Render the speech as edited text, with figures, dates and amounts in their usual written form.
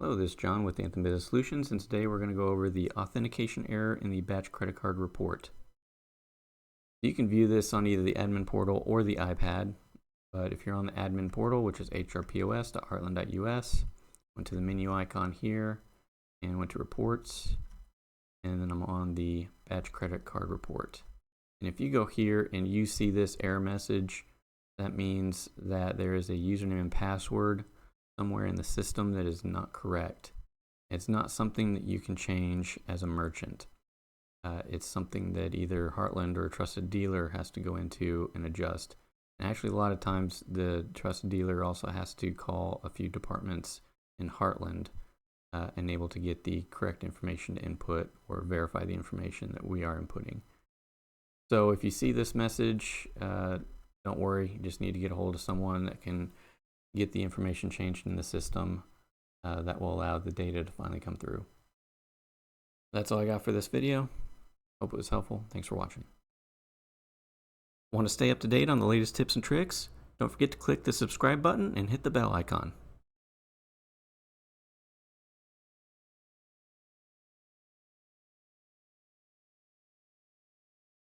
Hello, this is John with Anthem Business Solutions, and today we're going to go over the authentication error in the batch credit card report. You can view this on either the admin portal or the iPad, but if you're on the admin portal, which is hrpos.heartland.us, went to the menu icon here and went to reports, and then I'm on the batch credit card report. And if you go here and you see this error message, that means that there is a username and password somewhere in the system that is not correct. It's not something that you can change as a merchant. It's something that either Heartland or a trusted dealer has to go into and adjust. And actually, a lot of times the trusted dealer also has to call a few departments in Heartland and able to get the correct information to input or verify the information that we are inputting. So if you see this message, don't worry, you just need to get a hold of someone that can get the information changed in the system that will allow the data to finally come through. That's all I got for this video. Hope it was helpful. Thanks for watching. Want to stay up to date on the latest tips and tricks? Don't forget to click the subscribe button and hit the bell icon.